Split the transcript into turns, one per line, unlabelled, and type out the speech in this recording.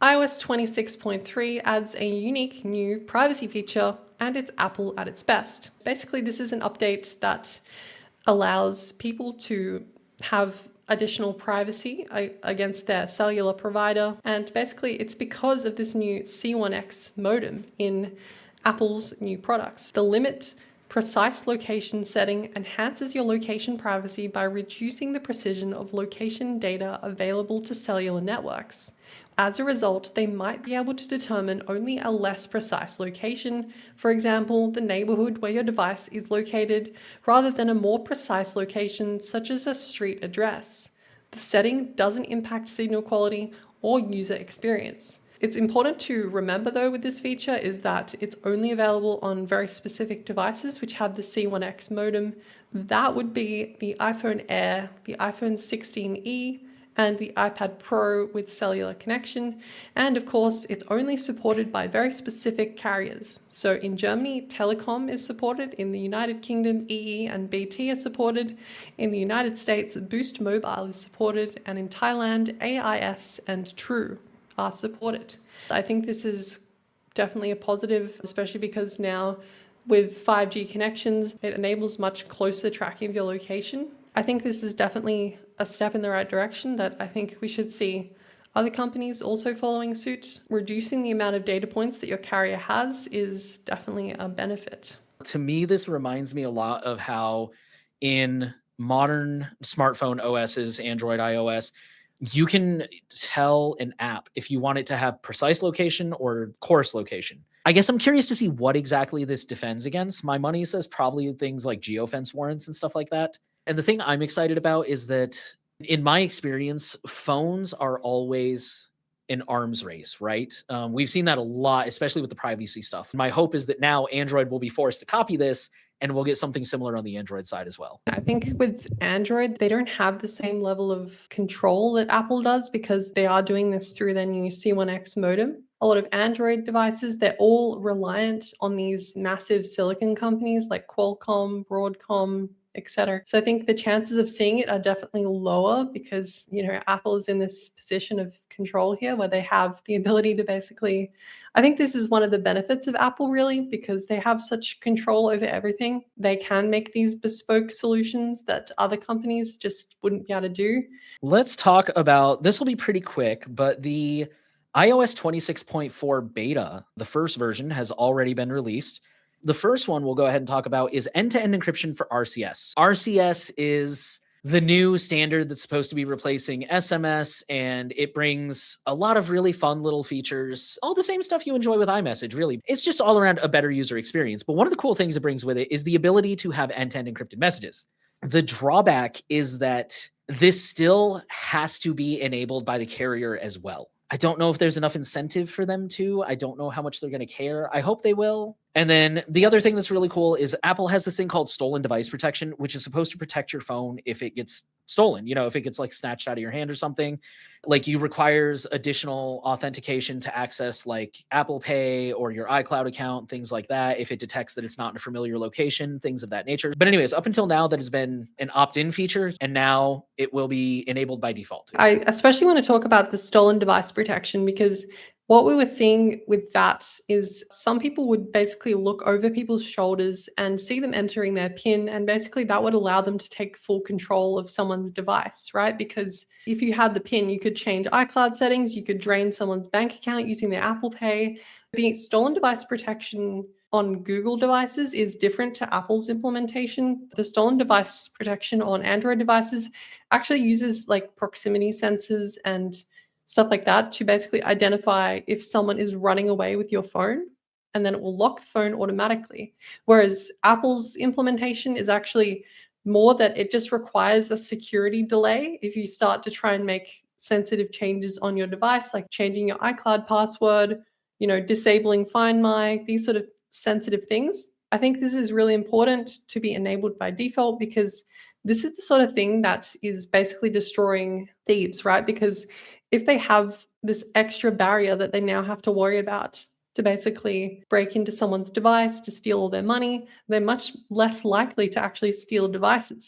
iOS 26.3 adds a unique new privacy feature, and it's Apple at its best. Basically, this is an update that allows people to have additional privacy against their cellular provider. And basically, it's because of this new C1X modem in Apple's new products. The limit precise location setting enhances your location privacy by reducing the precision of location data available to cellular networks. As a result, they might be able to determine only a less precise location, for example, the neighborhood where your device is located, rather than a more precise location such as a street address. The setting doesn't impact signal quality or user experience. It's important to remember though with this feature is that it's only available on very specific devices which have the C1X modem. That would be the iPhone Air, the iPhone 16e, and the iPad Pro with cellular connection. And of course, it's only supported by very specific carriers. So in Germany, Telekom is supported. In the United Kingdom, EE and BT are supported. In the United States, Boost Mobile is supported. And in Thailand, AIS and True are supported. I think this is definitely a positive, especially because now with 5G connections, it enables much closer tracking of your location. I think this is definitely a step in the right direction that I think we should see other companies also following suit. Reducing the amount of data points that your carrier has is definitely a benefit.
To me, this reminds me a lot of how in modern smartphone OSs, Android, iOS, you can tell an app if you want it to have precise location or coarse location. I guess I'm curious to see what exactly this defends against. My money says probably things like geofence warrants and stuff like that. And the thing I'm excited about is that in my experience, phones are always an arms race, right? We've seen that a lot, especially with the privacy stuff. My hope is that now Android will be forced to copy this and we'll get something similar on the Android side as well.
I think with Android, they don't have the same level of control that Apple does because they are doing this through their new C1X modem. A lot of Android devices, they're all reliant on these massive silicon companies like Qualcomm, Broadcom, etc. So I think the chances of seeing it are definitely lower because, Apple is in this position of control here where they have the ability to basically, I think this is one of the benefits of Apple really, because they have such control over everything. They can make these bespoke solutions that other companies just wouldn't be able to do.
Let's talk about, this will be pretty quick, but the iOS 26.4 beta, the first version, has already been released. The first one we'll go ahead and talk about is end-to-end encryption for RCS. RCS is the new standard that's supposed to be replacing SMS, and it brings a lot of really fun little features, all the same stuff you enjoy with iMessage, really. It's just all around a better user experience. But one of the cool things it brings with it is the ability to have end-to-end encrypted messages. The drawback is that this still has to be enabled by the carrier as well. I don't know if there's enough incentive for them to. I don't know how much they're going to care. I hope they will. And then the other thing that's really cool is Apple has this thing called stolen device protection, which is supposed to protect your phone if it gets stolen, if it gets like snatched out of your hand or something. Like you requires additional authentication to access like Apple Pay or your iCloud account, things like that. If it detects that it's not in a familiar location, things of that nature. But anyways, up until now, that has been an opt-in feature, and now it will be enabled by default.
I especially want to talk about the stolen device protection because what we were seeing with that is some people would basically look over people's shoulders and see them entering their PIN, and basically that would allow them to take full control of someone's device, right? Because if you had the PIN, you could change iCloud settings, you could drain someone's bank account using their Apple Pay. The stolen device protection on Google devices is different to Apple's implementation. The stolen device protection on Android devices actually uses like proximity sensors and stuff like that to basically identify if someone is running away with your phone, and then it will lock the phone automatically. Whereas Apple's implementation is actually more that it just requires a security delay if you start to try and make sensitive changes on your device, like changing your iCloud password, disabling Find My, these sort of sensitive things. I think this is really important to be enabled by default because this is the sort of thing that is basically destroying thieves, right? Because if they have this extra barrier that they now have to worry about to basically break into someone's device to steal all their money, they're much less likely to actually steal devices.